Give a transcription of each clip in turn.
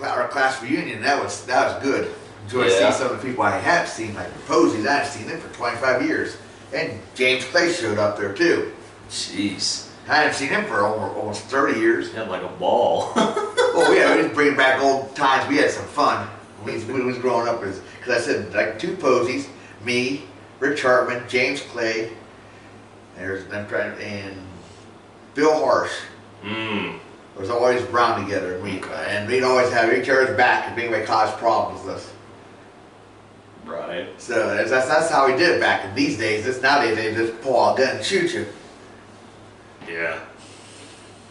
our class reunion. That was good. Enjoyed seeing some of the people I have seen, like the Posies. I haven't seen them for 25 years. And James Clay showed up there too. Jeez. I haven't seen him for almost 30 years. He had like a ball. Oh yeah, we was bringing back old times. We had some fun. We was growing up, because I said, like, 2 Posies, me, Rich Hartman, James Clay, and Bill Harsh. Was always around together, and we'd always have each other's back if anybody caused problems with us. Right. So that's how we did it back in these days. Nowadays they just pull out a gun and shoot you. Yeah.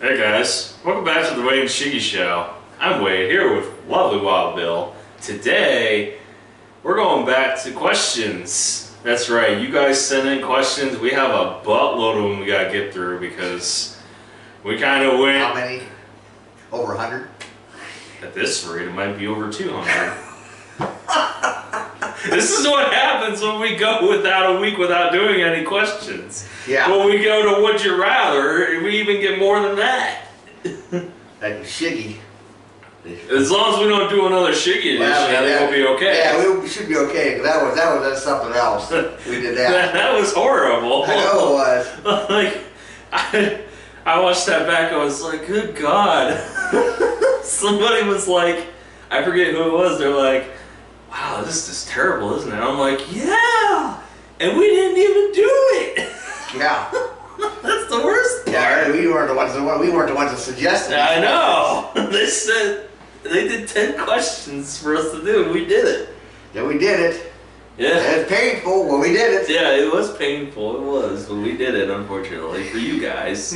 Hey guys, welcome back to the Wade and Shiggy Show. I'm Wade here with lovely Wild Bill. Today we're going back to questions. That's right, you guys send in questions. We have a buttload of them we gotta get through because we kind of went. How many? Over 100? At this rate, it might be over 200. This is what happens when we go without a week without doing any questions. Yeah. When we go to Would You Rather, we even get more than that. Like Shiggy. As long as we don't do another Shiggy edition, I think we'll be okay. Yeah, we should be okay, because that's something else. We did that. That was horrible. I know it was. Like, I watched that back, I was like, good God. Somebody was like, I forget who it was, they're like, wow, this is terrible, isn't it? I'm like, yeah, and we didn't even do it. Yeah. That's the worst part. Yeah, we weren't the ones that suggested it. I know. They said, they did 10 questions for us to do, and we did it. Yeah, we did it. Yeah. It was painful, but we did it. Yeah, it was painful, it was, but we did it, unfortunately, for you guys.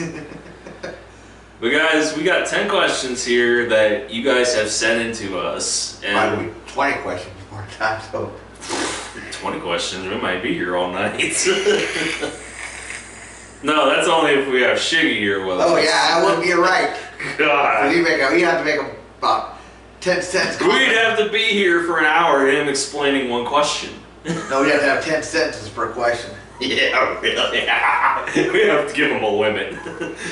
But guys, we got 10 questions here that you guys have sent in to us. And might be 20 questions more time, so. 20 questions, we might be here all night. No, that's only if we have Shiggy here with us. Oh yeah, I wouldn't be right. God. You have to make about 10 cents. We'd have to be here for an hour, him explaining one question. No, we have to have 10 sentences per question. Yeah, really. We have to give him a limit.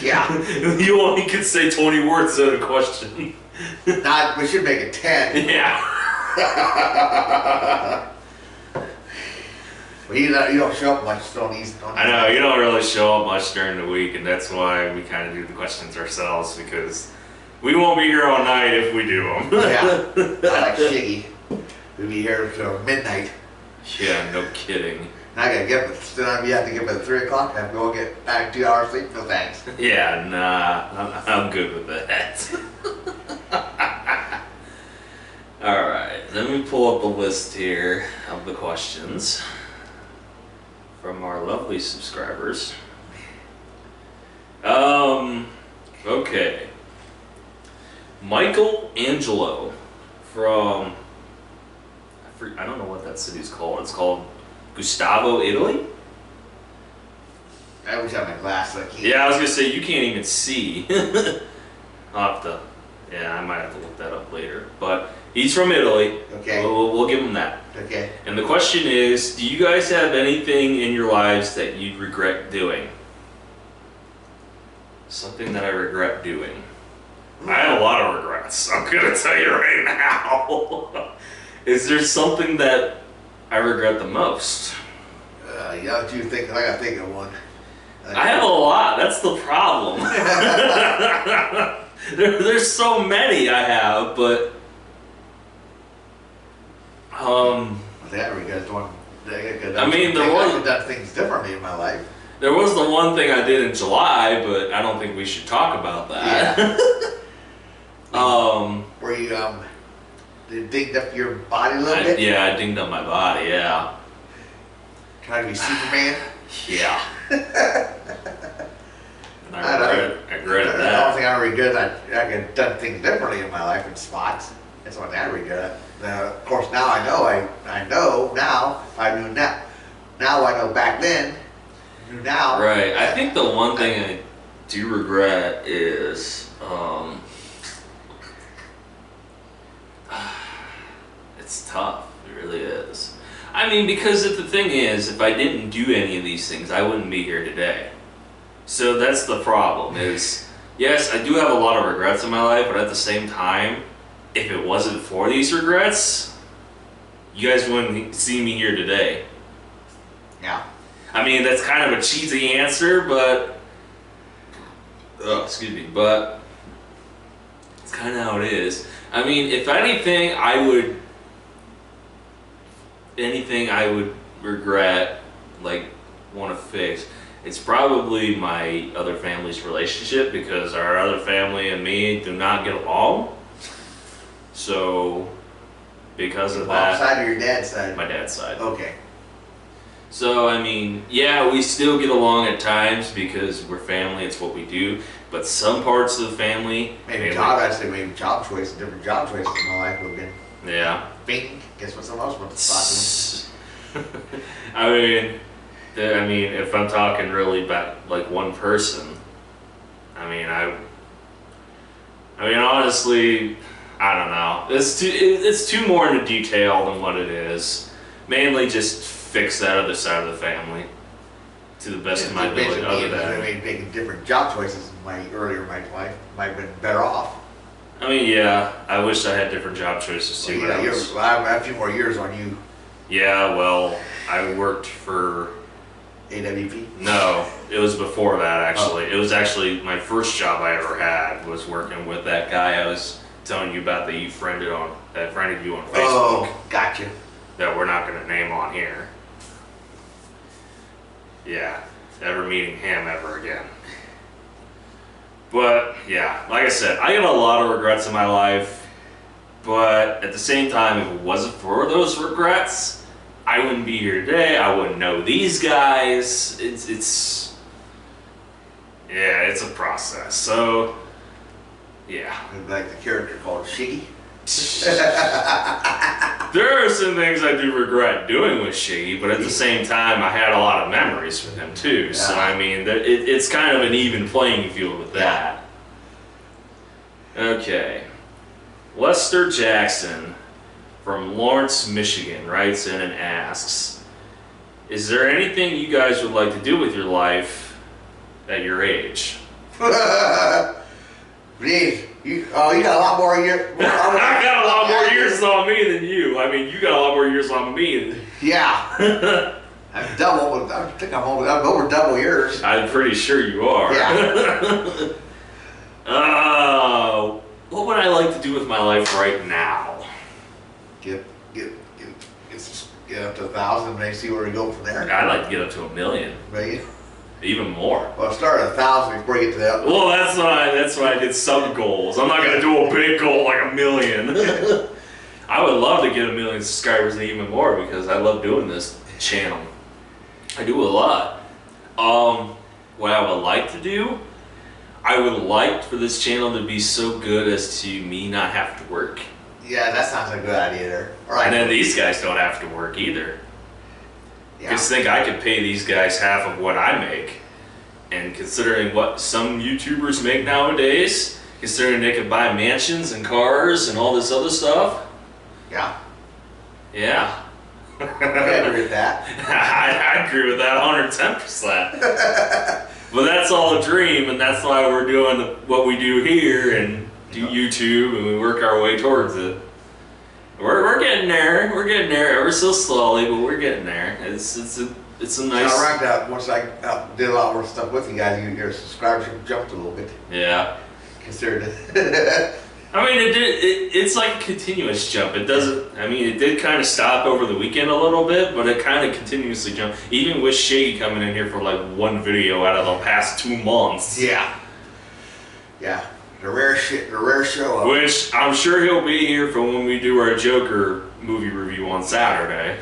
Yeah. You only can say 20 words in a question. We should make it 10. Yeah. But you don't show up much on these. I know, you don't really show up much during the week, and that's why we kind of do the questions ourselves, because we won't be here all night if we do them. Yeah. I like Shiggy. We'll be here till midnight. Yeah, no kidding. And I gotta get up, still have to get up at 3 o'clock. I have to go get back 2 hours sleep. No thanks. Yeah, nah, I'm good with that. Alright, let me pull up a list here of the questions from our lovely subscribers. Okay. Michael Angelo from, I don't know what that city's called. It's called Gustavo, Italy? I wish I had my glasses. I can't. Yeah, I was gonna say, you can't even see. I'll have to, yeah, I might have to look that up later. But he's from Italy. Okay. We'll give him that. Okay. And the question is, do you guys have anything in your lives that you regret doing? Something that I regret doing. I have a lot of regrets. I'm gonna tell you right now. Is there something that I regret the most? Yeah, what you think? I gotta think of one. I have a lot. That's the problem. There's so many I have, but I think I regret one. I mean, I've done things differently in my life. There was the one thing I did in July, but I don't think we should talk about that. Yeah. Where you dinged up your body a little bit? Yeah, I dinged up my body, yeah. Trying to be Superman? Yeah. I regretted that. I don't think I regret that. I could have done things differently in my life in spots. That's one thing I regret. Of course, now I know now. I knew now. Now I know back then. I knew now. Right. I think the one thing I do regret is it's tough. It really is. I mean, because the thing is, if I didn't do any of these things, I wouldn't be here today. So that's the problem is, yes, I do have a lot of regrets in my life, but at the same time, if it wasn't for these regrets, you guys wouldn't see me here today. Yeah. I mean, that's kind of a cheesy answer, but but it's kind of how it is. I mean, if anything I would regret, like, want to fix, it's probably my other family's relationship, because our other family and me do not get along. So because of that, Mom's side or your dad's side? my dad's side. Okay. So, I mean, yeah, we still get along at times because we're family, it's what we do. But some parts of the family... Maybe job choices, different job choices in my life would have been. Yeah. Bing, guess what someone else wants to talk to? I mean, if I'm talking really about, like, one person, I mean, honestly, I don't know. It's too more into detail than what it is. Mainly just fix that other side of the family to the best of my ability. Other than, making different job choices in my earlier in my life might have been better off. I mean, yeah, I wish I had different job choices too. Well, yeah, I have a few more years on you. Yeah, well, I worked for AWP? No, it was before that actually. It was actually my first job I ever had was working with that guy I was telling you about that friended you on Facebook. Oh, gotcha. That we're not going to name on here. Yeah, never meeting him ever again. But yeah, like I said, I got a lot of regrets in my life, but at the same time, if it wasn't for those regrets, I wouldn't be here today. I wouldn't know these guys. It's a process. So yeah, like the character called Shiggy. There are some things I do regret doing with Shiggy, but at the same time, I had a lot of memories with him too. Yeah. So I mean, it's kind of an even playing field with that. Okay, Lester Jackson from Lawrence, Michigan writes in and asks, "Is there anything you guys would like to do with your life at your age?" Please. You got a lot more years. I got a lot more years on me than you. I mean, you got a lot more years on me. Yeah. I think I'm over double yours. I'm pretty sure you are. Yeah. What would I like to do with my life right now? Get up to 1,000 and then see where we go from there. I'd like to get up to 1,000,000. Million? Even more. Well, start at 1,000 before you get to that. Well, that's why I did sub goals. I'm not gonna do a big goal like 1,000,000. I would love to get 1,000,000 subscribers and even more because I love doing this channel. I do a lot. What I would like to do, I would like for this channel to be so good as to me not have to work. Yeah, that sounds like a good idea there. All right. And then these guys don't have to work either. Yeah. Just think I could pay these guys half of what I make. And considering what some YouTubers make nowadays, considering they could buy mansions and cars and all this other stuff. Yeah. Yeah. I agree with that. I agree with that 110%. But that's all a dream, and that's why we're doing what we do here and do YouTube, and we work our way towards it. We're getting there. We're getting there ever so slowly, but we're getting there. It's a nice. I ranked out once I did a lot more stuff with you guys. Your subscribership jumped a little bit. Yeah. Considered it. I mean, it's like a continuous jump. It doesn't. I mean, it did kind of stop over the weekend a little bit, but it kind of continuously jumped. Even with Shaggy coming in here for like one video out of the past 2 months. Yeah. Yeah. The rare show up. Which I'm sure he'll be here for when we do our Joker movie review on Saturday.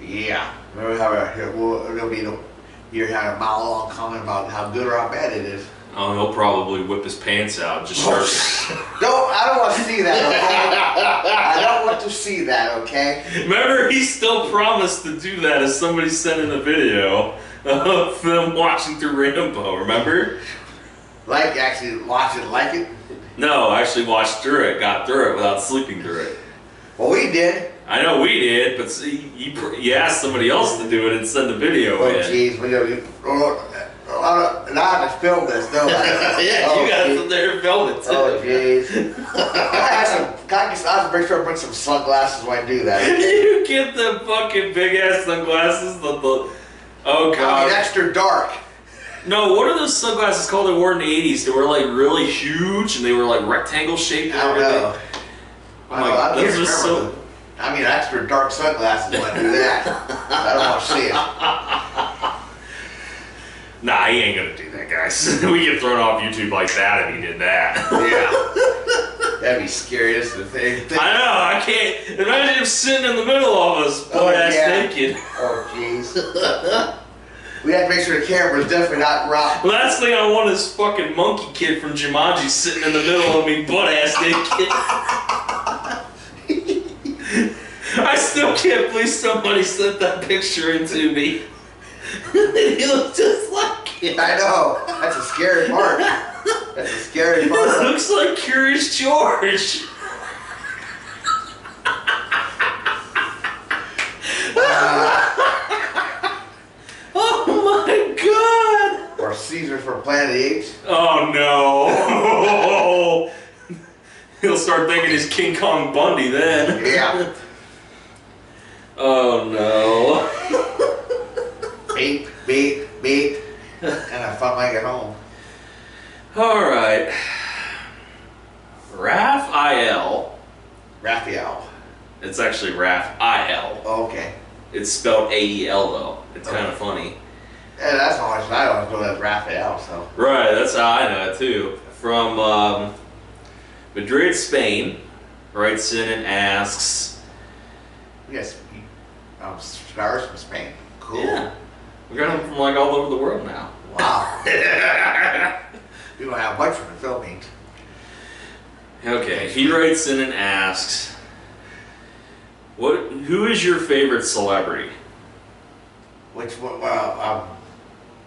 Yeah. We'll have you had a mile long comment about how good or how bad it is. Oh, he'll probably whip his pants out. Just start. I don't want to see that, okay? I don't want to see that, okay? Remember, he still promised to do that as somebody sent in a video of them watching through Rambo, remember? Like, actually watch it like it? No, I actually watched through it, got through it without sleeping through it. Well, we did. I know we did, but you asked somebody else to do it and send the video in. Oh, jeez. Now I just filmed this, don't I? Yeah, you got some there to film it too. Oh, jeez. I was make sure I bring some sunglasses when I do that. You get the fucking big ass sunglasses. Oh I god. mean, extra dark. No, what are those sunglasses called they wore in the 80s? They were like really huge and they were like rectangle shaped. I don't know. Oh my god, those are so. I mean, extra dark sunglasses when I do that. I don't want to see it. Nah, he ain't gonna do that, guys. We get thrown off YouTube like that if he did that. Yeah. That'd be scary. That's the thing. I know, I can't. Imagine him sitting in the middle of us, butt-ass naked. Oh, jeez. We have to make sure the camera's definitely not rock. Last thing I want is fucking monkey kid from Jumanji sitting in the middle of me, butt-ass naked. I still can't believe somebody sent that picture into me. He looks just like him. I know. That's a scary part. That's a scary part. He looks like Curious George. Oh my god. Or Caesar from Planet of the Apes. Oh no. He'll start thinking he's King Kong Bundy then. Yeah. Oh no. Beep, and I found my get home. Alright. Raphael. Raphael. It's actually Raphael. Oh, okay. It's spelled A-E-L though. It's kind of funny. Yeah, that's always I always know that's Raphael. So. Right, that's how I know it too. From Madrid, Spain, writes in and asks. Yes, stars from Spain. Cool. Yeah. We got them from like all over the world now. Wow. We don't have much from the Philippines. Okay, he writes in and asks, who is your favorite celebrity? Which one? Well,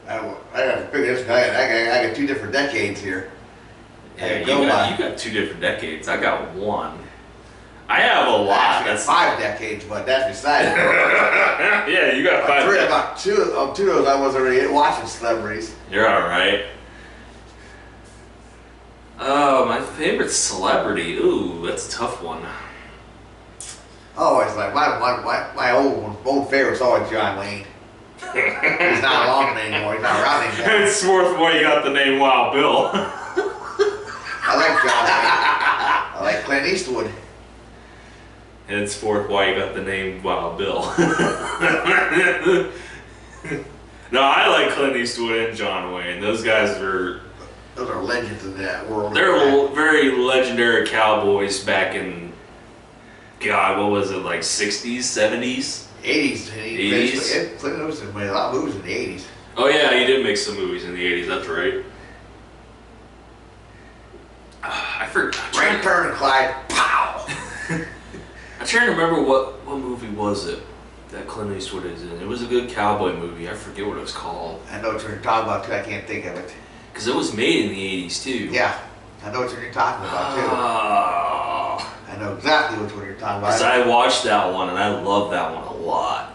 I got to figure this. I got 2 different decades here. Yeah, you got 2 different decades. I got 1. I have a lot. That's 5 decades, but that's beside it. Yeah, you got 5. About two of those I wasn't really watching celebrities. You're all right. Oh, my favorite celebrity. Ooh, that's a tough one. Always like my old favorite's always John Wayne. He's not along anymore. He's not around anymore. Henceforth, why you got the name Wild Bill. I like John Wayne. I like Clint Eastwood. Henceforth, why you got the name Wild Bill. No, I like Clint Eastwood and John Wayne. Those guys are... Those are legends in that world. They're very legendary cowboys back in... God, what was it, like 60s, 70s? 80s. 80s? Clint Eastwood made a lot of movies in the 80s. Oh yeah, he did make some movies in the 80s, that's right. I forgot. Ray Turner and Clyde, pow! I'm trying to remember what movie was it that Clint Eastwood is in. It was a good cowboy movie. I forget what it was called. I know what you're talking about too. I can't think of it. Because it was made in the 80s too. Yeah, I know what you're talking about too. Oh. I know exactly which one you're talking about. Because I watched that one and I love that one a lot.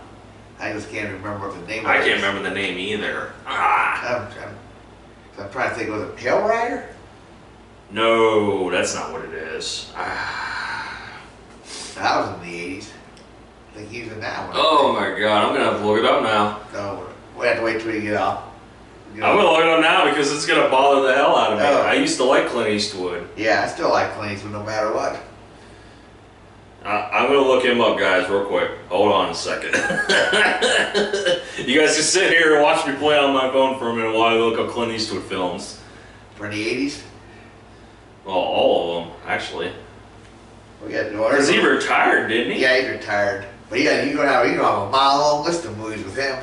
I just can't remember what the name I of it can't is. remember the name either. I'm trying to think, was it Pale Rider? No, that's not what it is. That was in the 80s. I think he was in that one. Oh my god, I'm going to have to look it up now. No, we have to wait till you get off. I'm going to look it up now because it's going to bother the hell out of me. Oh. I used to like Clint Eastwood. Yeah, I still like Clint Eastwood no matter what. I'm going to look him up, guys, real quick. Hold on a second. You guys can sit here and watch me play on my phone for a minute while I look up Clint Eastwood films. From the 80s? Well, all of them, actually. We got Because he retired, didn't he? Yeah, he's retired. But yeah, you're gonna have a mile-long list of movies with him.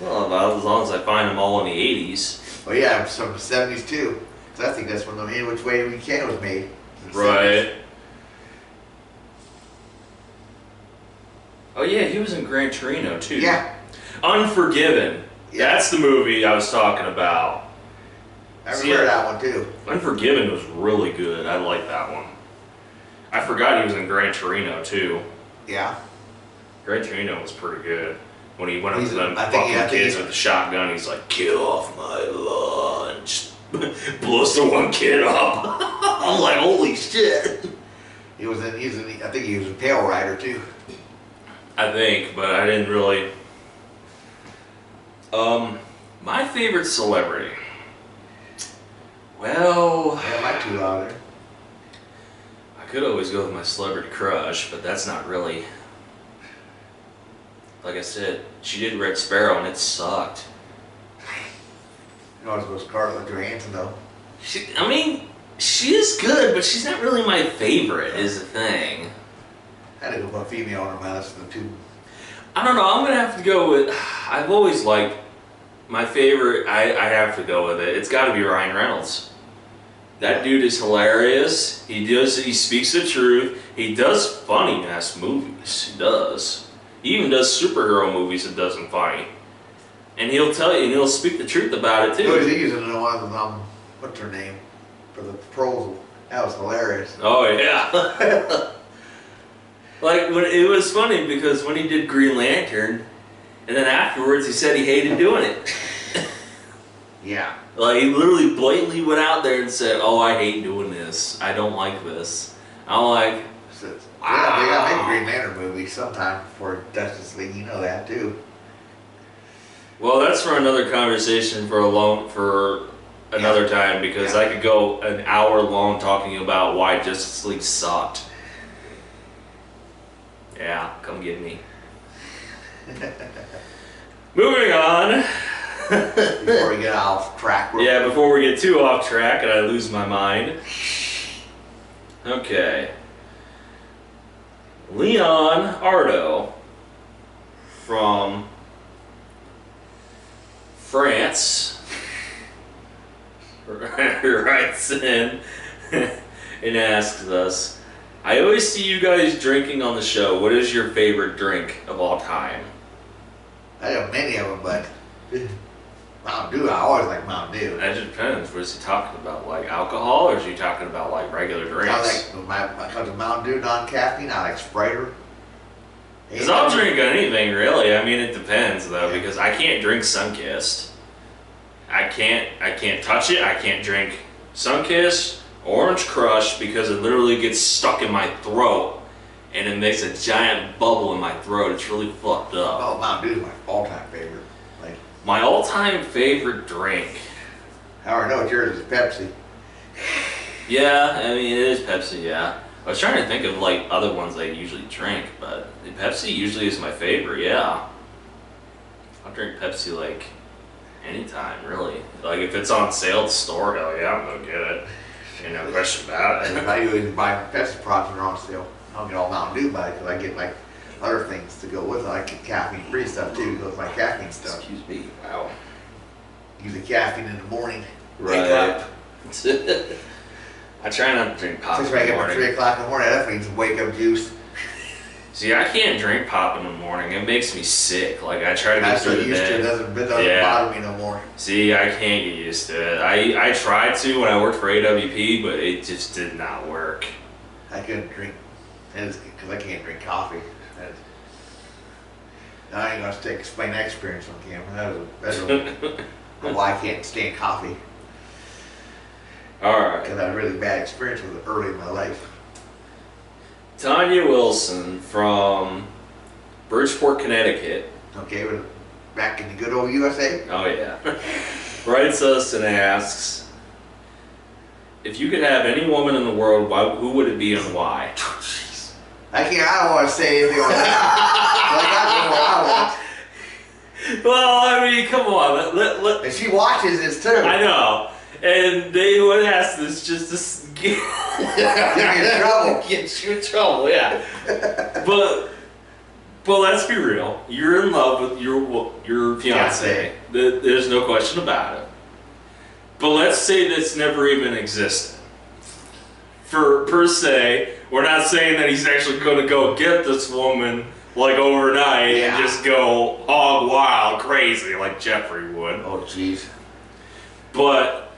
Well, about as long as I find them all in the 80s. Well, yeah, some of the 70s too. So I think that's when the In Which Way We Can was made. Right. 70s. Oh yeah, he was in Gran Torino too. Yeah. Unforgiven. Yeah. That's the movie I was talking about. I remember that one too. Unforgiven was really good. I like that one. I forgot he was in Gran Torino too. Yeah. Gran Torino was pretty good. when he went up to them I think fucking kids with the shotgun. He's like, "Get off my lawn!" Just blows the one kid up. I'm like, "Holy shit!" I think he was a Pale Rider too. I think, but I didn't really. My favorite celebrity. Well, Yeah, my two out there. I could always go with my celebrity crush, but that's not really. Like I said, she did Red Sparrow and it sucked. You know, it was Scarlett Johansson though. I mean, she is good, but she's not really my favorite, is the thing. I had to go with a female on my list of the two. I don't know, I'm gonna have to go with. I've always liked my favorite. I have to go with it. It's got to be Ryan Reynolds. That dude is hilarious. He speaks the truth. He does funny ass movies. He does. He even does superhero movies and does them funny. And he'll tell you, and he'll speak the truth about it too. Who was he using in one of them? What's her name? For the proposal. That was hilarious. Oh yeah. Like when it was funny because when he did Green Lantern, and then afterwards he said he hated doing it. Yeah. Like he literally blatantly went out there and said, "Oh, I hate doing this. I don't like this." I'm like, yeah, they got to make a Green Lantern movie sometime for Justice League. You know that too. well, that's for another conversation for another time because I could go an hour long talking about why Justice League sucked. Yeah, come get me. Moving on. Before we get off track. Yeah, before we get too off track and I lose my mind. Okay. Leon Ardo from France writes in and asks us, I always see you guys drinking on the show. What is your favorite drink of all time? I have many of them, but Mountain Dew, I always like Mountain Dew. That just depends. What is he talking about? Like alcohol, or is he talking about like regular drinks? I like my comes to Mountain Dew, non-caffeine. I like Spriter. Because I'll drink anything really. I mean, it depends though, because I can't drink Sunkist. I can't touch it. I can't drink Sunkist, Orange Crush, because it literally gets stuck in my throat, and it makes a giant bubble in my throat. It's really fucked up. Oh, Mountain Dew is my all-time favorite. Like My all-time favorite drink. I already know what yours is, Pepsi. Yeah, I mean it is Pepsi. Yeah. I was trying to think of like other ones I usually drink, but Pepsi usually is my favorite. Yeah, I'll drink Pepsi like anytime, really. Like if it's on sale at the store, hell yeah, I'm gonna get it. Ain't no question about And it. I usually buy Pepsi products when they're on sale. I don't get all Mountain Dew by it because I get like other things to go with it. I get caffeine-free stuff too, to go with my caffeine stuff. Excuse me. Wow. Use the caffeine in the morning. Wake Right. up. I try not to drink pop in Since I the get up at 3 morning. o'clock in the morning, that means wake up juice. See, I can't drink pop in the morning. It makes me sick. Like I try to I'm get so through the used to it, day. it doesn't Yeah. bother me no more. See, I can't get used to it. I tried to when I worked for AWP, but it just did not work. I couldn't drink, because I can't drink coffee. I ain't gonna explain that experience on camera. That was why I can't stand coffee. Alright. Because I had a really bad experience with it early in my life. Tanya Wilson from Bridgeport, Connecticut. Okay, but back in the good old USA. Oh, yeah. Writes us and asks, if you could have any woman in the world, who would it be and why? Jeez. I don't want to say anything on that. Like, I know what I want. Well, I mean, come on. And she watches this too. I know. And they would ask this just to get Get me in trouble. Get you in trouble, yeah. But let's be real. You're in love with your fiance. There's no question about it. But let's say that's never even existed. Per se, we're not saying that he's actually going to go get this woman like overnight and just go hog wild crazy like Jeffrey would. Oh, jeez. But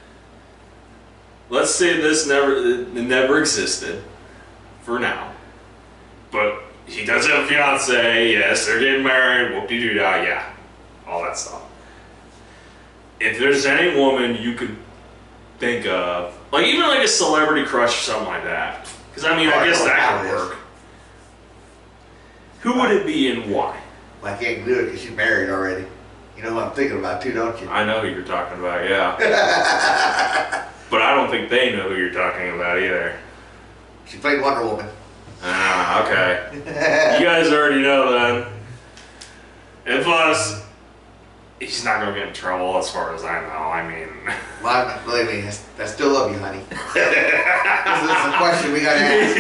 let's say this never existed for now, but he does have a fiance, yes, they're getting married, whoop-de-doo-dah, yeah. All that stuff. If there's any woman you could think of, like even like a celebrity crush or something like that, because I mean, I guess that could work. Who would it be and why? Well, I can't do it because she's married already. You know what I'm thinking about too, don't you? I know who you're talking about, yeah. But I don't think they know who you're talking about either. She played Wonder Woman. Ah, okay. You guys already know then. And plus, he's not gonna get in trouble as far as I know. I mean, well, believe me, I still love you, honey. This is a question we gotta ask.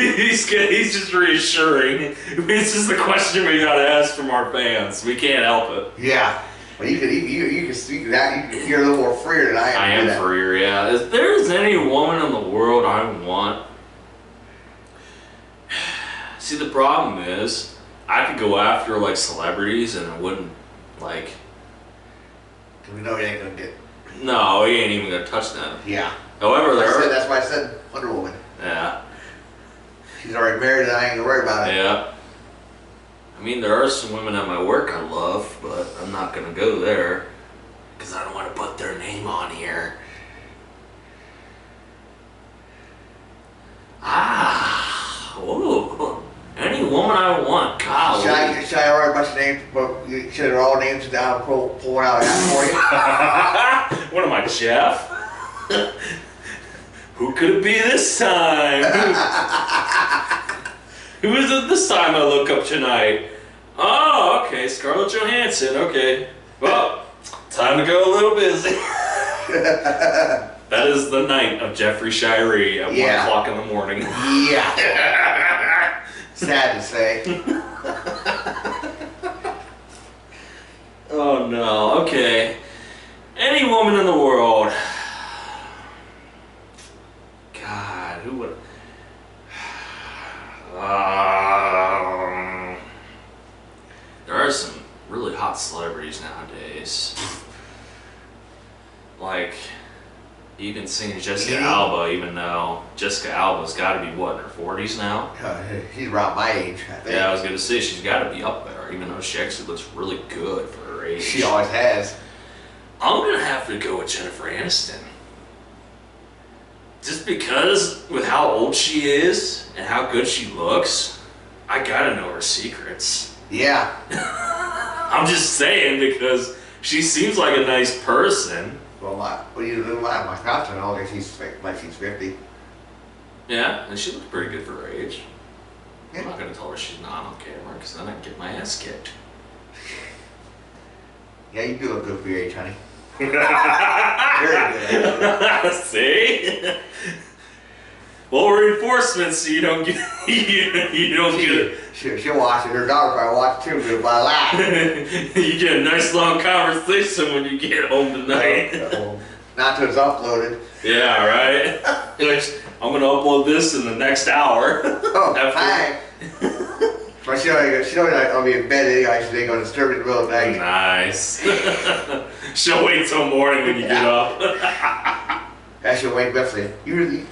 He's just reassuring. This is the question we gotta ask from our fans. We can't help it. Yeah. Well, you can speak that. You're a little more freer than I am. I am freer, yeah. If there's any woman in the world I want, see, the problem is I could go after like celebrities and it wouldn't like. Cause we know he ain't gonna get. No, he ain't even gonna touch them. Yeah. However, that's why I said Wonder Woman. Yeah. She's already married and I ain't gonna worry about it. Yeah. I mean, there are some women at my work I love, but I'm not gonna go there because I don't want to put their name on here. Ooh, any woman I want, God. Should I write a bunch of names? But should I all names down and pull one out of that for you? What am I, Jeff? Who could it be this time? Who is it this time I look up tonight? Oh, okay, Scarlett Johansson, okay. Well, time to go a little busy. That is the night of Jeffrey Shirey at 1 o'clock in the morning. Yeah. Sad to say. Oh no, okay. Any woman in the world. God, who would... there are some really hot celebrities nowadays. Like, even seeing Jessica Alba, even though Jessica Alba's got to be, what, in her 40s now? She's around my age, I think. Yeah, I was going to say, she's got to be up there, even though she actually looks really good for her age. She always has. I'm going to have to go with Jennifer Aniston. Just because, with how old she is and how good she looks, I gotta know her secrets. Yeah. I'm just saying because she seems like a nice person. Well, my cousin, I think she's 50. Yeah, and she looks pretty good for her age. Yeah. I'm not gonna tell her she's not on camera because then I'd get my ass kicked. Yeah, you do look good for your age, honey. Very good. See? Well, reinforcements so you don't get you don't get She'll watch it. Her daughter probably watch it too, but I laugh. you get a nice long conversation when you get home tonight. Not till it's uploaded. Yeah, right? I'm gonna upload this in the next hour. Oh, hi. But she don't I'll be in bed anyway, so they gonna disturb you in the middle of the night. Nice. She'll wait till morning when you get up. Yeah, she'll wake up and say, you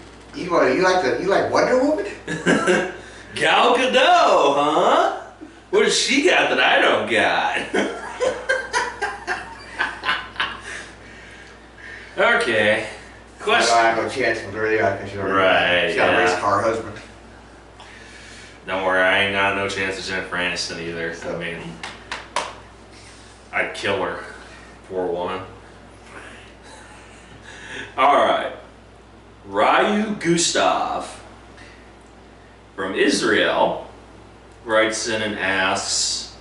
like Wonder Woman? Gal Gadot, huh? What does she got that I don't got? Okay. Question. I don't have no chance with her anyway, because she's got a race car husband. Don't worry, I ain't got no chance with Jennifer Aniston either. I mean, I'd kill her. Poor woman. Alright. Ryu Gustav from Israel writes in and asks,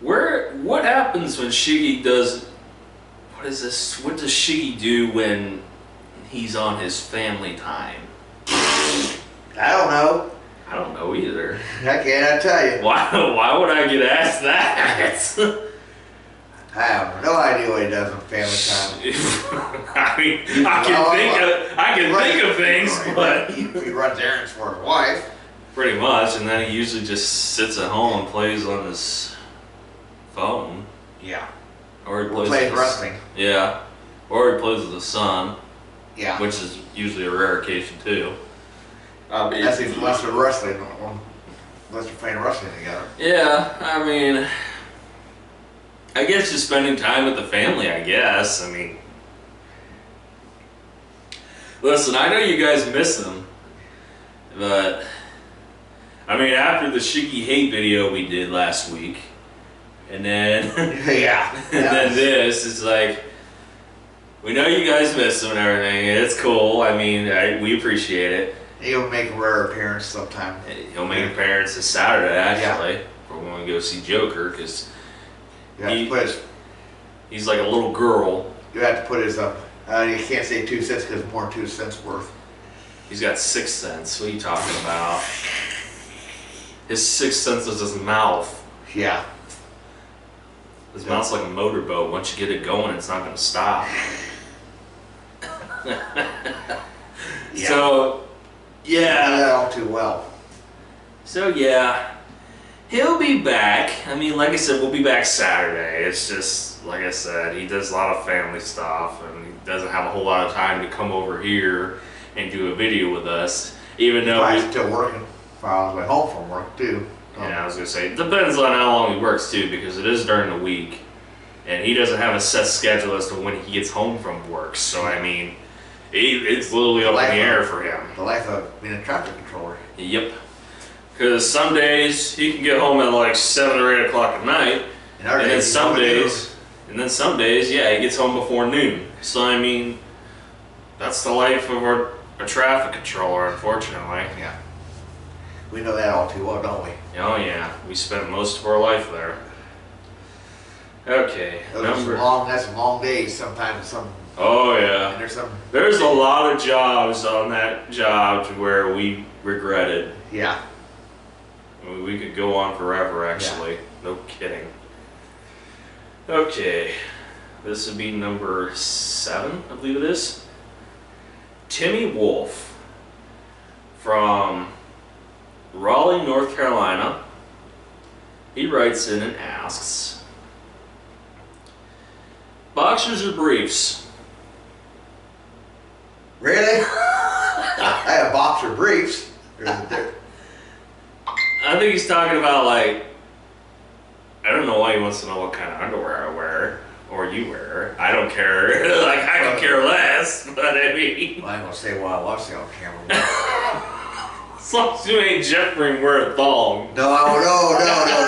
what happens when Shiggy does, what does Shiggy do when he's on his family time? I don't know. I don't know either. I cannot tell you. Why would I get asked that? I have no idea what he does on family time. I mean, I can think of things, but he runs errands for his wife. Pretty much, and then he usually just sits at home and plays on his phone. Yeah. Or he plays with wrestling. Yeah. Or he plays with his son. Yeah. Which is usually a rare occasion too. I mean, Unless they're wrestling, unless you're playing wrestling together. yeah, I mean, I guess just spending time with the family, I guess. I mean, listen, I know you guys miss them, but, I mean, after the Shiki Hate video we did last week, and then, Yeah. and then this, it's like, we know you guys miss them and everything, and it's cool. I mean, we appreciate it. He'll make a rare appearance sometime. He'll make an appearance this Saturday, actually, for when we go see Joker, because he's like a little girl. You have to put his you can't say 2 cents because it's more than 2 cents worth. He's got 6 cents. What are you talking about? His 6 cents is his mouth. Yeah. His mouth's like a motorboat. Once you get it going, it's not going to stop. Yeah. So, You know yeah. that all too well. So, yeah. He'll be back. I mean, like I said, we'll be back Saturday. It's just, like I said, he does a lot of family stuff, and he doesn't have a whole lot of time to come over here and do a video with us. Even though He's still working while I was at home from work, too. Yeah, I was gonna say, it depends on how long he works too, because it is during the week, and he doesn't have a set schedule as to when he gets home from work. So I mean, it's literally up in the air for him. The life of being a traffic controller. Yep. Because some days he can get home at like 7 or 8 o'clock at night, and then some days, yeah, he gets home before noon. So I mean, that's the life of a traffic controller, unfortunately. Yeah. We know that all too well, don't we? Oh yeah, we spent most of our life there. Okay, That's some long days sometimes. Oh yeah. And there's a lot of jobs on that job to where we regretted. Yeah. I mean, we could go on forever, actually. Yeah. No kidding. Okay, this would be number 7, I believe it is. Timmy Wolf from Raleigh, North Carolina. He writes in and asks, boxers or briefs? Really? I have boxer briefs. I think he's talking about, like, I don't know why he wants to know what kind of underwear I wear or you wear. I don't care. Like, I could care less, but I mean. Well, I'm going to say what I want to say on camera. As long as you ain't Jeffrey and wear a thong. No.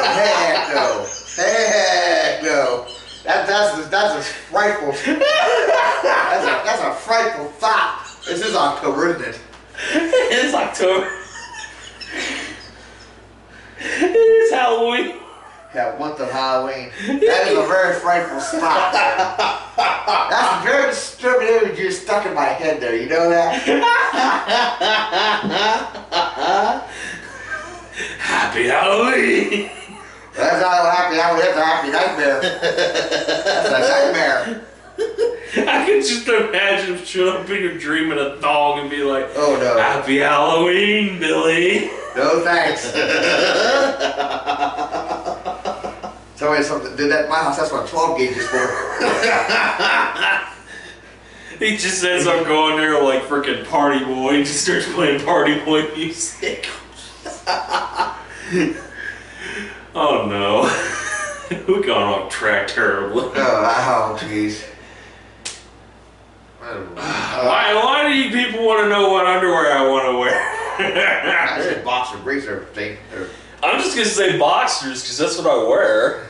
Heck no. Heck no. That's a frightful. That's a frightful thought. This is October, isn't it? It is October. It is Halloween. That month of Halloween. That is a very frightful spot. That's very disturbing image you stuck in my head there. You know that? Happy Halloween. That's not a happy Halloween. That's a happy nightmare. That's a nightmare. I can just imagine him showing up in your dream in a thong and be like, oh no. Happy Halloween, Billy. No thanks. Somebody did that at my house. That's what 12 gauge is for. He just ends up going there like freaking Party Boy. He just starts playing Party Boy music. Oh no. We've gone off track terribly. Oh, jeez. Why do you people want to know what underwear I want to wear? I said boxer briefs or thing. I'm just going to say boxers because that's what I wear.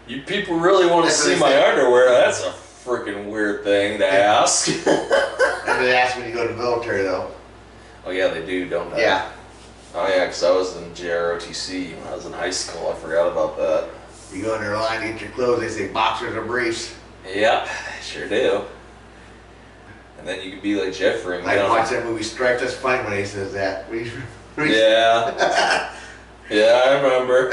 You people really want to see my underwear? That's a freaking weird thing to ask. And they ask when you go to the military, though. Oh yeah, they do, don't they? Yeah. Oh yeah, because I was in JROTC when I was in high school. I forgot about that. You go in their line to get your clothes, they say boxers or briefs. Yep, they sure do. And then you could be like Jeffrey. And I watched that movie Stripes. That's funny when he says that. Yeah. Yeah, I remember.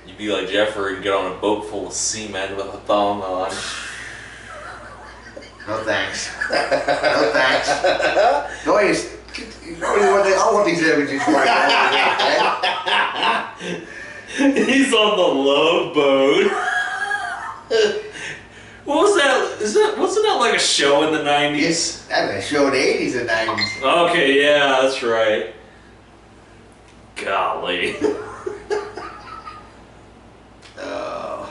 You'd be like Jeffrey and get on a boat full of seamen with a thong on. No thanks. No thanks. No, I want these images right now. He's on the Love Boat. What was that? Wasn't that like a show in the 90s? That's a show in the 80s and 90s. Okay, yeah, that's right. Golly. Oh,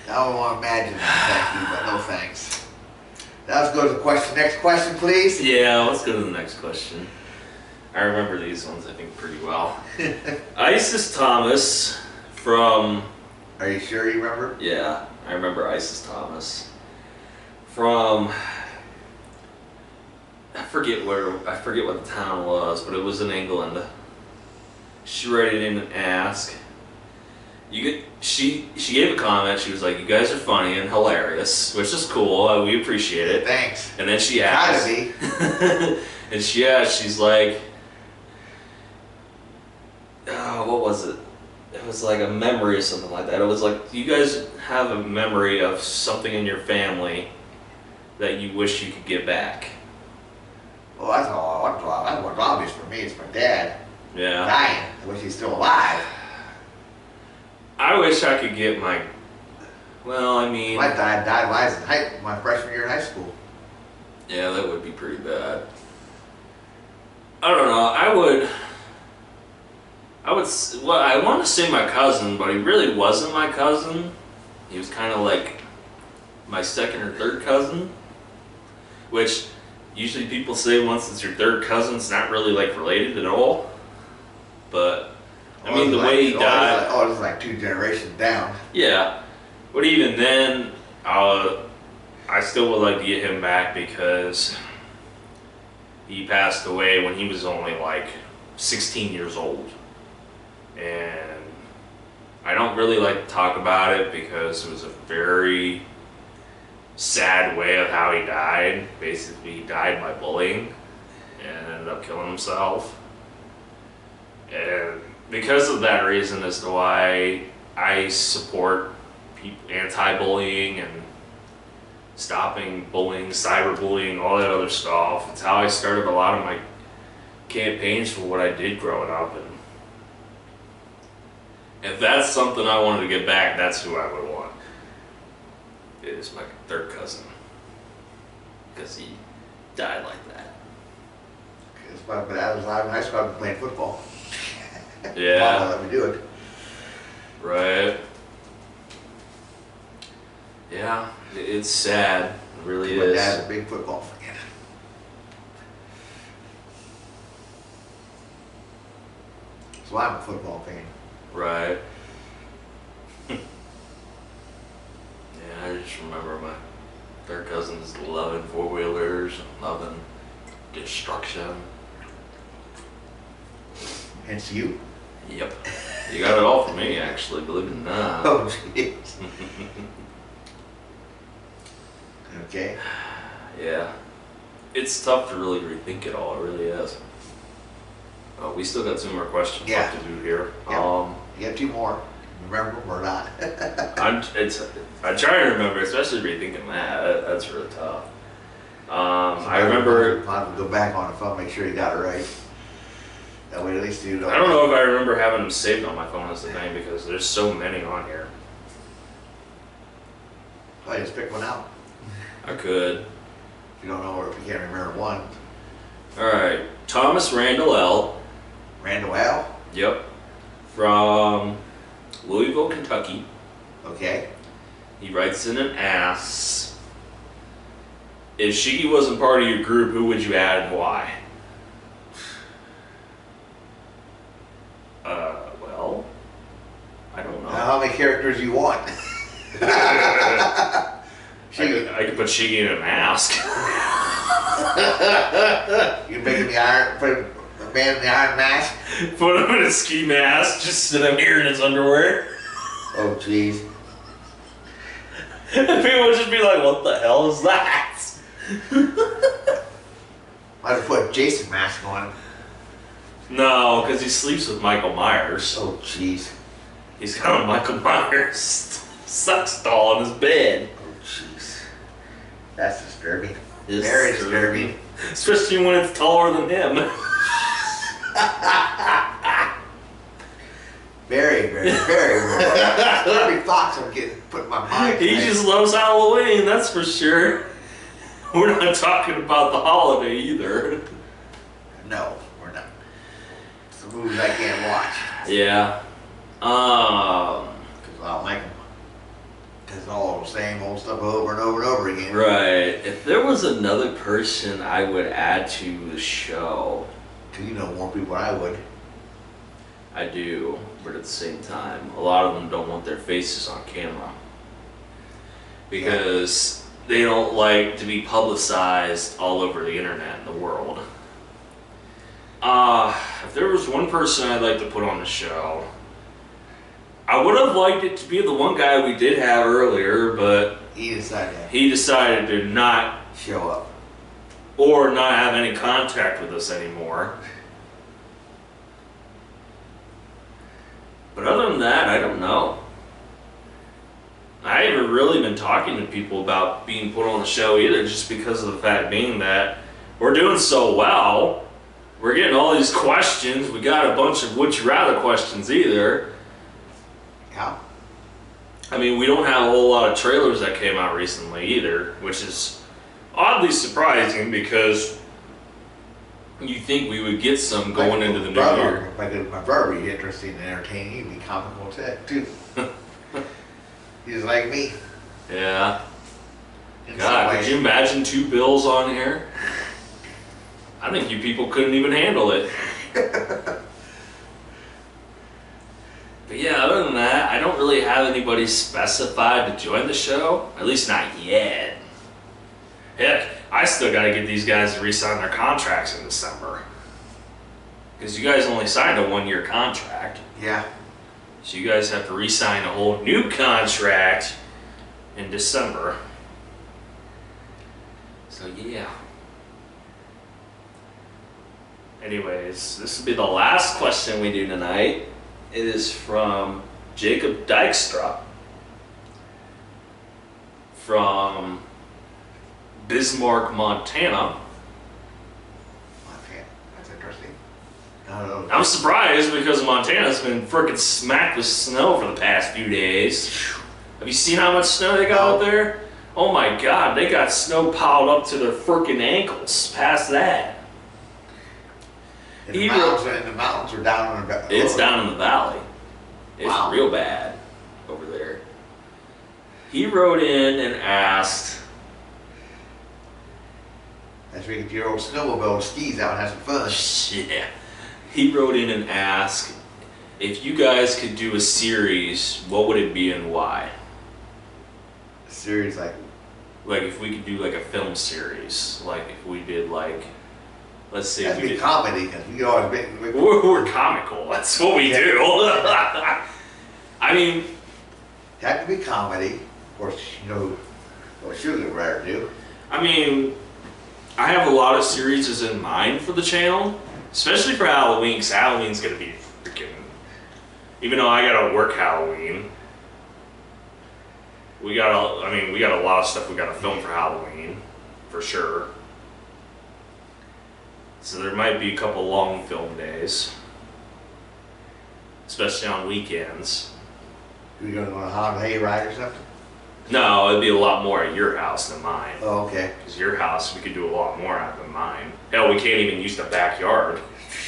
I don't want to imagine that, thank you, but no thanks. Now let's go to the question. Next question, please. Yeah, let's go to the next question. I remember these ones, I think, pretty well. Isis Thomas from... Are you sure you remember? Yeah, I remember Isis Thomas. From... I forget what the town was, but it was in England. She wrote it in and asked. She gave a comment. She was like, "You guys are funny and hilarious," which is cool. We appreciate it. Thanks. And then she asked. Gotta be. And she asked. She's like, "What was it? It was like a memory or something like that. It was like, do you guys have a memory of something in your family that you wish you could get back?" Well, that's what's obvious for me. It's my dad Yeah. dying. I wish he's still alive. I wish I could get my. Well, I mean. My dad died when I was in my freshman year in high school. Yeah, that would be pretty bad. I don't know. I would. Well, I want to say my cousin, but he really wasn't my cousin. He was kind of like my second or third cousin, which usually people say once it's your third cousin, it's not really like related at all. But I mean, the way he died. Oh, it was like 2 generations down. Yeah, but even then, I still would like to get him back because he passed away when he was only like 16 years old. And I don't really like to talk about it because it was a very sad way of how he died. Basically, he died by bullying and ended up killing himself. And because of that reason as to why I support anti-bullying and stopping bullying, cyberbullying, all that other stuff. It's how I started a lot of my campaigns for what I did growing up. And if that's something I wanted to get back, that's who I would want. It is my third cousin. Because he died like that. But I was in high school, I was playing football. Yeah. Mama let me do it. Right. Yeah, it's sad. It really My is. dad's a big football fan. So I'm a football fan. Right. Yeah, I just remember my third cousins loving four-wheelers, loving destruction. Hence you. Yep. You got it all for me, actually, believe it or not. Oh, jeez. Okay. Yeah. It's tough to really rethink it all, it really is. We still got 2 more questions left to do here. Yeah. You got 2 more. Remember them or not? I'm trying to remember, especially rethinking that. That's really tough. I remember. I'll have to go back on the phone, make sure you got it right. That way at least you don't. I don't know if I remember having them saved on my phone as the thing because there's so many on here. Oh, just pick one out. I could. If you don't know or if you can't remember one. Alright. Thomas Randall L. Randall L. Yep. From Louisville, Kentucky. Okay. He writes in and asks, if Shiggy wasn't part of your group, who would you add and why? Well, I don't know. Now, how many characters you want? I could put Shiggy in a mask. You make him put a man in the iron mask? Put him in a ski mask, just sit up here in his underwear. Oh, jeez. People would just be like, what the hell is that? Might have put a Jason mask on him. No, because he sleeps with Michael Myers. Oh, jeez. He's got a Michael Myers sex doll in his bed. Oh, jeez. That's disturbing. It's Very disturbing. Especially when it's taller than him. Very, very, very, very. Disturbing thoughts are getting put in my mind. He just loves Halloween, that's for sure. We're not talking about the holiday either. No, we're not. It's the movies I can't watch. Yeah. Because I don't like them. Because it's all the same old stuff over and over and over again. Right. If there was another person I would add to the show. Because you know more people than I would. I do, but at the same time, a lot of them don't want their faces on camera. Because they don't like to be publicized all over the internet and the world. If there was one person I'd like to put on the show, I would have liked it to be the one guy we did have earlier, but He decided to not show up. or not have any contact with us anymore. But other than that, I don't know. I haven't really been talking to people about being put on the show either, just because of the fact being that we're doing so well. We're getting all these questions. We got a bunch of would you rather questions either. Yeah. I mean, we don't have a whole lot of trailers that came out recently either, which is oddly surprising because you think we would get some going into the new year. If I could, my brother would be interesting and entertaining. He'd be comical too. He's like me. Yeah. In God, some could ways. you imagine 2 Bills on here? I think you people couldn't even handle it. But yeah, other than that, I don't really have anybody specified to join the show. At least not yet. Heck, I still gotta get these guys to re-sign their contracts in December. Because you guys only signed a 1-year contract. Yeah. So you guys have to re-sign a whole new contract in December. So yeah. Anyways, this will be the last question we do tonight. It is from Jacob Dykstra from Bismarck, Montana. Okay, that's interesting. I don't know. I'm surprised because Montana's been freaking smacked with snow for the past few days. Have you seen how much snow they got out there? Oh my God, they got snow piled up to their freaking ankles. Past that. And the mountains are down in the valley. It's down in the valley. It's Wow. real bad over there. He wrote in and asked. That's where you get your old snowmobile and skis out and have some fun. Yeah. He wrote in and asked if you guys could do a series, what would it be and why? A series like Like if we could do like a film series, like if we did like, let's say that'd we be did. comedy because we always been. We're comical. That's what we do. I mean, Have to be comedy. Of course, you know what Sugar would rather do. I mean, I have a lot of series in mind for the channel, especially for Halloween, because Halloween's gonna be freaking. Even though I gotta work Halloween, we got a lot of stuff we gotta film for Halloween, for sure. So there might be a couple long film days, especially on weekends. We gonna go on a holiday hayride or something? No, it'd be a lot more at your house than mine. Oh, okay. Because your house, we could do a lot more out than mine. Hell, we can't even use the backyard.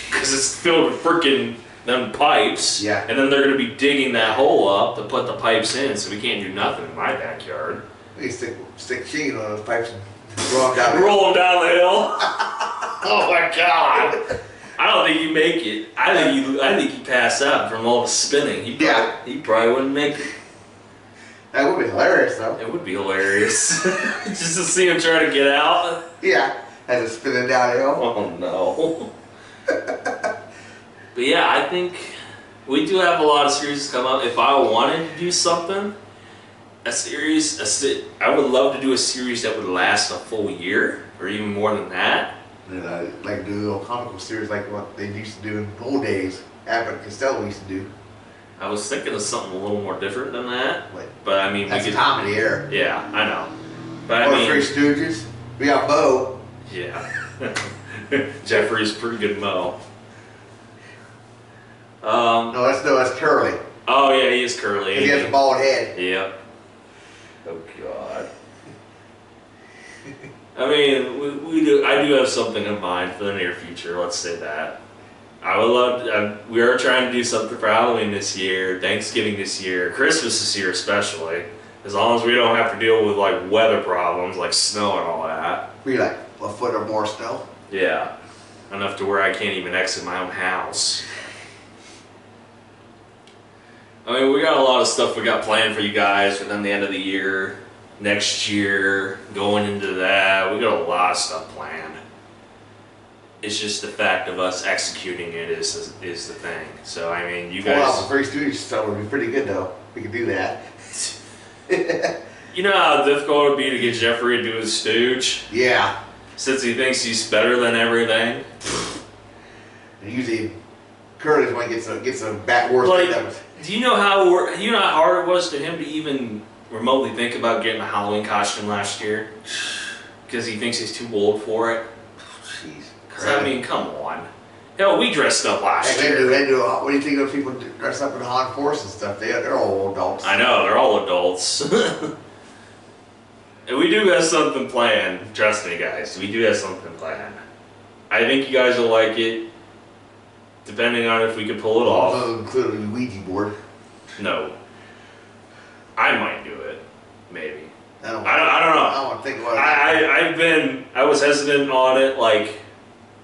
Because it's filled with freaking them pipes. Yeah. And then they're going to be digging that hole up to put the pipes in, so we can't do nothing in my backyard. We stick cheese on those pipes and roll them down. Roll them down the hill. Oh my God. I don't think you make it. I think you pass out from all the spinning. He probably wouldn't make it. That would be hilarious, though. It would be hilarious. Just to see him try to get out. Yeah, as it's spinning downhill. Oh no. But yeah, I think we do have a lot of series come up. If I wanted to do something, I would love to do a series that would last a full year or even more than that. And like do a little comical series like what they used to do in the old days. Abbott and Costello used to do. I was thinking of something a little more different than that. Like, But I mean, that's we a could. comedy era. Yeah, I know. But I Or mean, Three Stooges. We got Bo. yeah. Jeffrey's pretty good Mo. No, that's Curly. Oh yeah, he is curly. He has a bald head. Yep. Oh God. I mean, we do. I do have something in mind for the near future. Let's say that. I would love. We are trying to do something for Halloween this year, Thanksgiving this year, Christmas this year especially. As long as we don't have to deal with like weather problems like snow and all that. Be like a foot or more snow. Yeah, enough to where I can't even exit my own house. I mean, we got a lot of stuff we got planned for you guys within the end of the year, next year, going into that. We got a lot of stuff planned. It's just the fact of us executing it is the thing. So, I mean, you guys... Well, the first studio stuff would be pretty good, though. We could do that. You know how difficult it would be to get Jeffrey to do his stooge? Yeah. Since he thinks he's better than everything? And usually, Curtis when he gets a back worse Like, than them. do you know how hard it was to him to even remotely think about getting a Halloween costume last year? Because he thinks he's too old for it? Jeez. So, I mean, come on. Hell, we dressed up last Hey, year. they do. What do you think of people dress up in Haunted Force and stuff? They're all adults. I know, they're all adults. And we do have something planned. Trust me, guys. We do have something planned. I think you guys will like it. Depending on if we can pull it off. Also including the Ouija board. No. I might do it. Maybe. I don't know. I don't want to think about it. I was hesitant on it, like,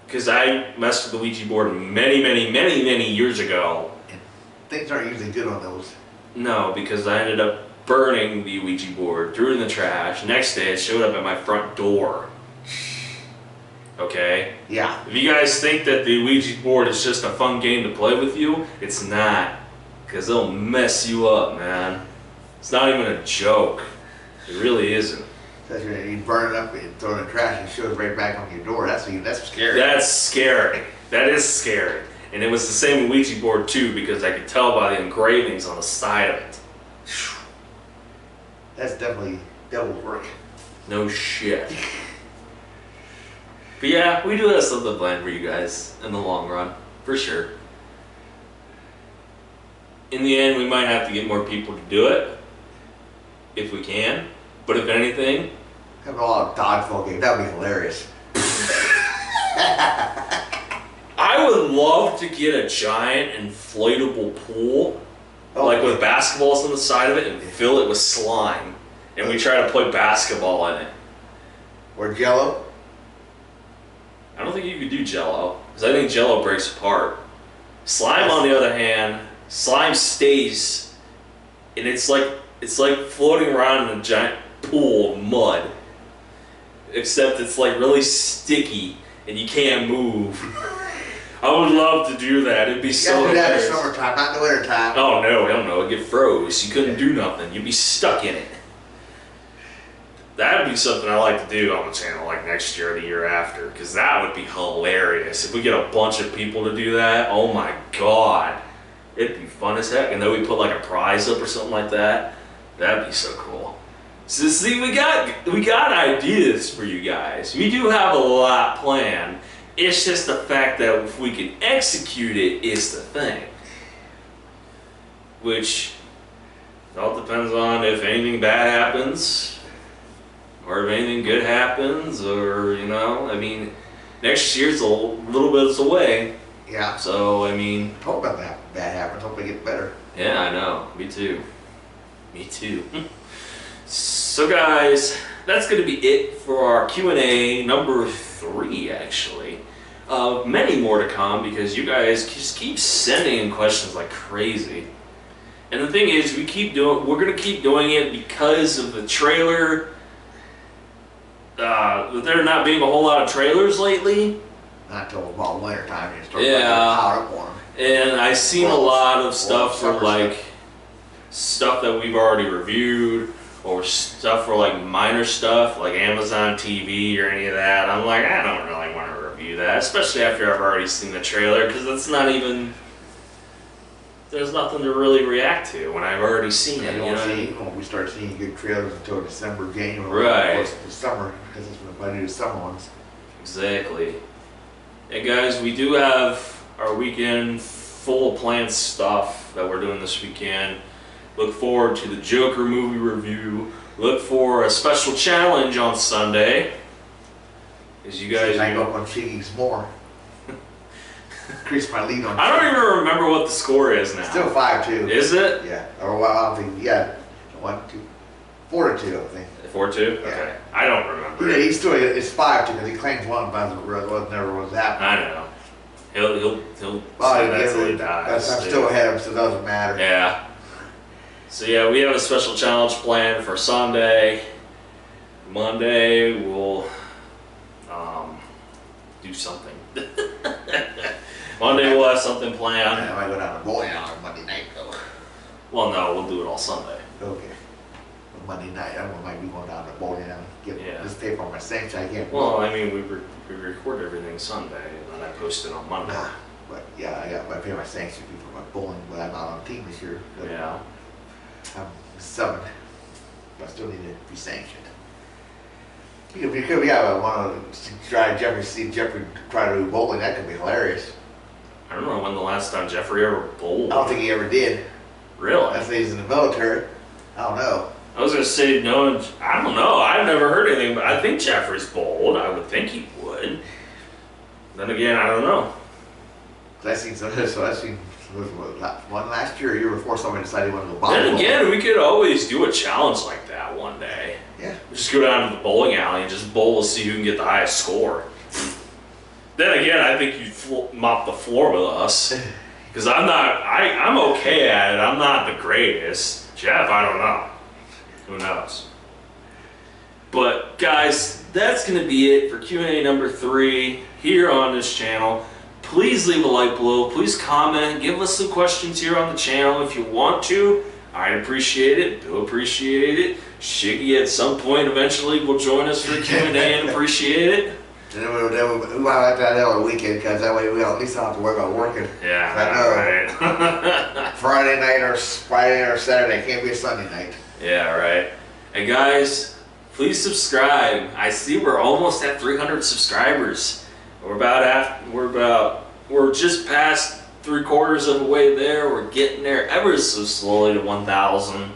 because I messed with the Ouija board many years ago. Things aren't usually good on those. No, because I ended up burning the Ouija board, threw it in the trash. Next day, it showed up at my front door. Okay? Yeah. If you guys think that the Ouija board is just a fun game to play with you, it's not. Because they'll mess you up, man. It's not even a joke. It really isn't. That's when you burn it up and throw it in the trash and it shows right back on your door. That's scary. That's scary. That is scary. And it was the same Ouija board too, because I could tell by the engravings on the side of it. That's definitely devil's work. No shit. But yeah, we do have something planned for you guys in the long run, for sure. In the end, we might have to get more people to do it, if we can. But if anything, have a lot of dodgeball games. That would be hilarious. I would love to get a giant inflatable pool, like with basketballs on the side of it, and fill it with slime. And we try to play basketball in it. Or Jello. I don't think you could do Jello, because I think Jello breaks apart. Slime, on the other hand, slime stays, and it's like floating around in a giant pool of mud. Except it's like really sticky, and you can't move. I would love to do that. It'd be so You gotta do that in hilarious. the summertime, not in the wintertime. Oh no, hell no, it'd get froze. You couldn't do nothing. You'd be stuck in it. That would be something I like to do on the channel, like next year or the year after, because that would be hilarious. If we get a bunch of people to do that, oh my god, it'd be fun as heck. And then we put like a prize up or something like that. That'd be so cool. So see, we got ideas for you guys. We do have a lot planned. It's just the fact that if we can execute it is the thing. Which it all depends on if anything bad happens, or if anything good happens, or, you know, I mean, next year's a little bit away. Yeah. So, I mean, Hope that happens. Hope they get better. yeah, I know. Me too. Me too. So guys, that's going to be it for our Q&A number 3, actually. Many more to come, because you guys just keep sending in questions like crazy. And the thing is, we're going to keep doing it because of the trailer. There not being a whole lot of trailers lately. Not until about winter time you start Yeah. power up on them. And I've seen a lot of stuff for summer like stuff that we've already reviewed, or stuff for like minor stuff like Amazon TV or any of that. I'm like, I don't really want to review that, especially after I've already seen the trailer, because it's not even, there's nothing to really react to when I've already seen it. You You know won't what I see, mean? won't we start seeing good trailers until December, January. Right. Of course, the summer, because that's when I do the summer ones. Exactly. And guys, we do have our weekend full of planned stuff that we're doing this weekend. Look forward to the Joker movie review. Look for a special challenge on Sunday. Because you guys... I go up on Shiggy's more. Increase my lead on I don't even remember what the score is now. Still 5-2. Is it? Yeah. Or well, I don't think, yeah. 4-2, I think. 4-2? Yeah. Okay. I don't remember. Yeah, he's still, it's 5-2 because he claims one, but never was happening. I know. He'll say Well, that till he I'm dies. still ahead of him, so it doesn't matter. Yeah. So yeah, we have a special challenge planned for Sunday. Monday we'll do something. Monday we'll have something planned. I might go down to bowling alley on Monday night though. Well, no, we'll do it all Sunday. Okay. Monday night, I might be going down to bowling alley. Get Yeah. this tape on my sink so I can't. Well, I mean, we record everything Sunday, and then I post it on Monday. Nah, but yeah, I pay my sanction fee for my bowling, but I'm not on the team this year. But Yeah. I'm subbing. But I still need to be sanctioned. Because we have one to try see Jeffrey try to do bowling. That could be hilarious. I don't know when the last time Jeffrey ever bowled. I don't think he ever did. Really? Unless he's in the military. I don't know. I was gonna say no. I don't know. I've never heard anything, but I think Jeffrey's bowled. I would think he would. Then again, I don't know. I seen one last year, year before somebody decided he wanted to go Then bowling. again, we could always do a challenge like that one day. Yeah. Just go down to the bowling alley and just bowl to see who can get the highest score. Then again, I think you'd mop the floor with us. Because I'm okay at it. I'm not the greatest. Jeff, I don't know. Who knows? But guys, that's going to be it for Q&A number 3 here on this channel. Please leave a like below. Please comment. Give us some questions here on the channel if you want to. I'd appreciate it. Bill appreciate it. Shiggy at some point eventually will join us for Q&A and appreciate it. And then we might have that other weekend because that way we at least don't have to worry about working. Yeah, I know. right. Friday night or Saturday. Can't be a Sunday night. Yeah, right. And guys, please subscribe. I see we're almost at 300 subscribers. We're just past 3/4 of the way there. We're getting there ever so slowly to 1,000.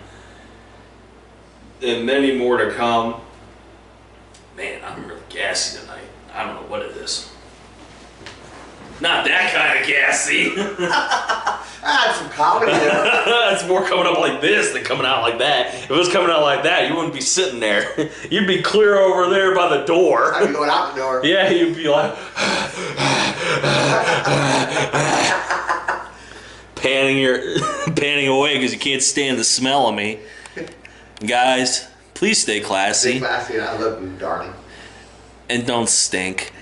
And many more to come. Man, I'm really gassy tonight. I don't know what it is. Not that kind of gassy. I had some comedy there. It's more coming up like this than coming out like that. If it was coming out like that, you wouldn't be sitting there. You'd be clear over there by the door. I'd be going out the door. Yeah, you'd be like panning away because you can't stand the smell of me. Guys, please stay classy. Stay classy. I love you, darling. And don't stink.